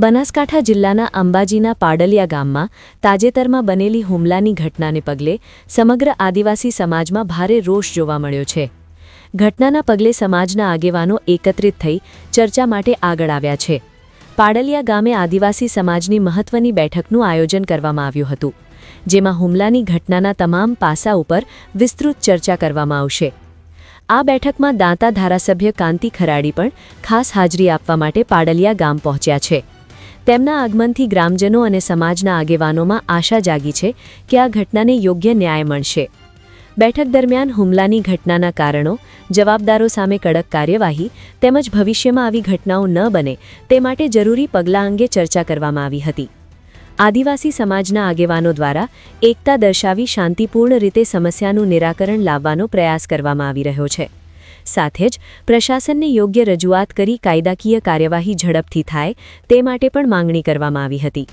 બનાસકાંઠા જિલ્લાના અંબાજીના પાડલિયા ગામમાં તાજેતરમાં બનેલી હુમલાની ઘટનાને પગલે સમગ્ર આદિવાસી સમાજમાં ભારે રોષ જોવા મળ્યો છે। ઘટનાના પગલે સમાજના આગેવાનો એકત્રિત થઈ ચર્ચા માટે આગળ આવ્યા છે। પાડલિયા ગામે આદિવાસી સમાજની મહત્વની બેઠકનું આયોજન કરવામાં આવ્યું હતું, જેમાં હુમલાની ઘટનાના તમામ પાસા ઉપર વિસ્તૃત ચર્ચા કરવામાં આવશે। આ બેઠકમાં દાંતા ધારાસભ્ય કાંતિ ખરાડી પણ ખાસ હાજરી આપવા માટે પાડલિયા ગામ પહોંચ્યા છે। તેમના આગમનથી ગ્રામજનો અને સમાજના આગેવાનોમાં આશા જાગી છે કે આ ઘટનાને યોગ્ય ન્યાય મળશે। બેઠક દરમિયાન હુમલાની ઘટનાના કારણો, જવાબદારો સામે કડક કાર્યવાહી તેમજ ભવિષ્યમાં આવી ઘટનાઓ ન બને તે માટે જરૂરી પગલાં અંગે ચર્ચા કરવામાં આવી હતી। આદિવાસી સમાજના આગેવાનો દ્વારા એકતા દર્શાવી શાંતિપૂર્ણ રીતે સમસ્યાનું નિરાકરણ લાવવાનો પ્રયાસ કરવામાં આવી રહ્યો છે। સાથે જ પ્રશાસનને યોગ્ય રજૂઆત કરી કાયદાકીય કાર્યવાહી ઝડપથી થાય તે માટે પણ માંગણી કરવામાં આવી હતી।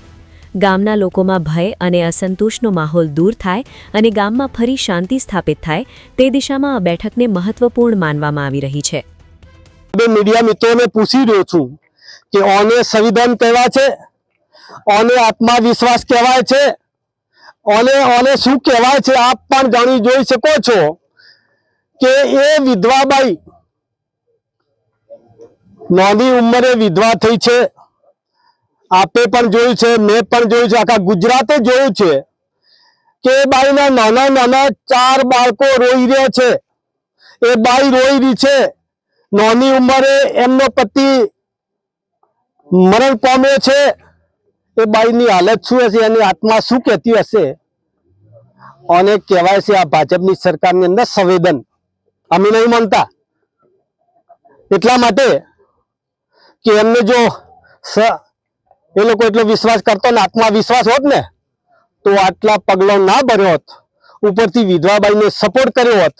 ગામના લોકોમાં ભય અને અસંતોષનો માહોલ દૂર થાય અને ગામમાં ફરી શાંતિ સ્થાપિત થાય તે દિશામાં આ બેઠકને મહત્વપૂર્ણ માનવામાં આવી રહી છે। મીડિયા મિત્રોને પૂછી રહ્યો છું કે ઓને સંવિધાન કહેવાય છે, ઓને આત્મવિશ્વાસ કહેવાય છે, ઓને શું કહેવાય છે આપ પણ જાણી જોઈ શકો છો કે એ વિધવાબાઈ નાની ઉંમરે વિધવા થઈ છે। આપે પણ જોયું છે, મેં પણ જોયું છે, આખા ગુજરાતે જોયું છે કે બાઈના નાના નાના 4 બાળકો રોઈ રહ્યા છે। એ બાઈ રોઈ રહી છે, નાની ઉંમરે એમનો પતિ મરણ પામ્યો છે। એ બાઈની હાલત શું હશે, એની આત્મા શું કહેતી હશે? અને કહેવાય છે આ ભાજપની સરકારની અંદર સંવેદન અમે નહીં માનતા, એટલા માટે કે એમને જો એ લોકો એટલો વિશ્વાસ કરતો ને આત્મવિશ્વાસ હોત ને તો આટલા પગલો ના ભર્યો હોત, ઉપરથી વિધવાબાઈને સપોર્ટ કર્યો હોત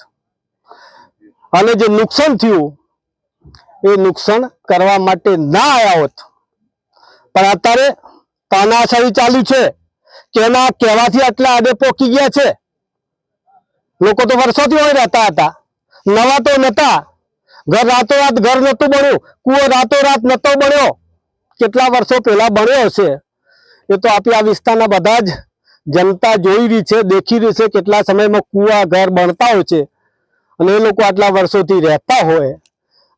અને જે નુકસાન થયું એ નુકસાન કરવા માટે ના આવ્યા હોત। પણ અત્યારે તાનાશાહી ચાલુ છે કે એના કહેવાથી આટલા આડે પોકી ગયા છે। લોકો તો વર્ષોથી હોય રહેતા હતા, નવા તો નતા, ઘર રાતોરાત ઘર નતું બન્યું, કૂવો રાતોરાત નતો બન્યો, કેટલા વર્ષો પહેલા બન્યો હશે એ તો આપી આ વિસ્તારના બધા જ જનતા જોઈ રહી છે, દેખી રહી છે કેટલા સમયમાં કૂવા ઘર બનતા હોય છે અને એ લોકો આટલા વર્ષોથી રહેતા હોય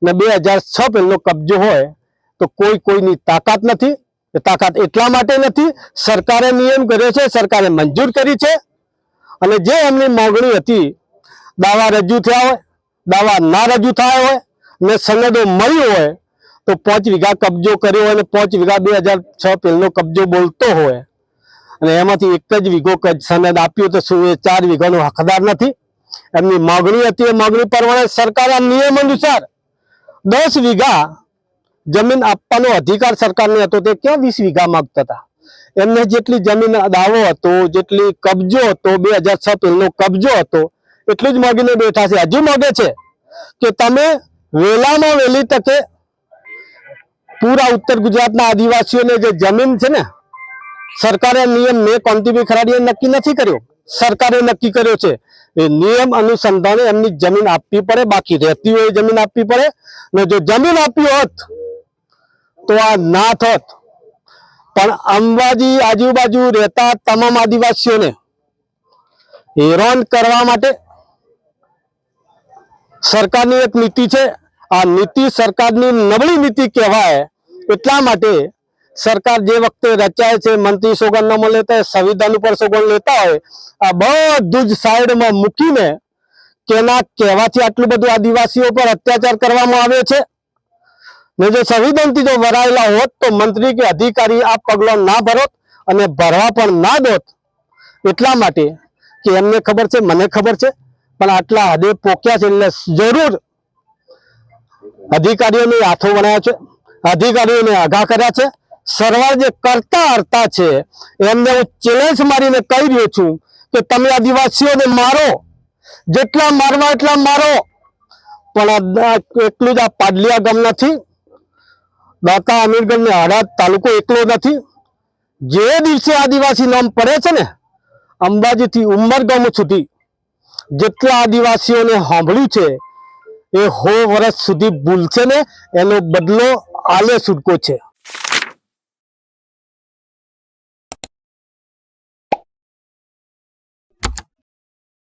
ને 2006 પહેલો કબજો હોય તો કોઈની તાકાત નથી। એ તાકાત એટલા માટે નથી, સરકારે નિયમ કર્યો છે, સરકારે મંજૂર કરી છે અને જે એમની માંગણી હતી, દાવા રજૂ થયા હોય, દાવા ના રજૂ થયા હોય ને સનદો મળી હોય તો 5 વીઘા કબજો કર્યો હોય અને 5 વીઘા 2006 પહેલો કબજો બોલતો હોય અને એમાંથી એક જ વીઘો સનદ આપ્યું તો શું એ 4 વીઘાનો હકદાર નથી? એમની માંગણી હતી, એ માંગણી પ્રમાણે સરકારના નિયમ અનુસાર 10 વીઘા જમીન આપવાનો અધિકાર સરકારને હતો, તે ક્યાં 20 વીઘા માંગતા હતા? એમને જેટલી જમીન દાવો હતો, જેટલી કબજો હતો, 2006 પહેલો કબજો હતો એટલું જ માંગીને બેઠા છે। હજુ માંગે છે કે તમે વહેલામાં વહેલી તકે પૂરા ઉત્તર ગુજરાતના આદિવાસીઓને જે જમીન છે ને, સરકારે નિયમ મેં કાંતિભાઈ ખરાડીએ નક્કી નથી કર્યો, સરકારે નક્કી કર્યો છે। એ નિયમ અનુસંધાને એમની જમીન આપવી પડે, બાકી રહેતી હોય જમીન આપવી પડે ને જો જમીન આપી હોત તો આ ના થોત। પણ અંબાજી આજુબાજુ રહેતા તમામ આદિવાસીઓને હેરાન કરવા માટે સરકારની એક નીતિ છે। આ નીતિ સરકારની નબળી નીતિ કહેવાય। એટલા માટે સરકાર જે વખતે રચાય છે, મંત્રી સોગંદનામું લેતા હોય, સંવિધાન ઉપર સોગંદ લેતા હોય, આ બધું જ સાઈડમાં મૂકીને કેના કહેવાથી આટલું બધું આદિવાસીઓ પર અત્યાચાર કરવામાં આવ્યો છે ને જો સંવિધાનથી જો વરાયેલા હોત તો મંત્રી કે અધિકારી આ પગલો ના ભરોત અને ભરવા પણ ના દોત। એટલા માટે કે એમને ખબર છે, મને ખબર છે, પણ આટલા હદે પોક્યા છે એટલે જરૂર અધિકારીઓને હાથો બનાવ્યા છે, અધિકારીઓને આઘા કર્યા છે। સરવાર જે કરતા હરતા છે એમને હું ચેલેન્જ મારીને કહી રહ્યો છું કે તમે આદિવાસીઓને મારો, જેટલા મારવા એટલા મારો, પણ એટલું જ આ પાડલિયા ગામ નથી, દાંતા અમીરગઢ ને હળવદ તાલુકો એકલો નથી। જે દિવસે આદિવાસી નામ પડે છે ને, અંબાજીથી ઉમરગામ સુધી જેટલા આદિવાસીઓને સાંભળ્યું છે એ 100 વર્ષ સુધી ભૂલશે ને એનો બદલો આલે છૂટકો છે।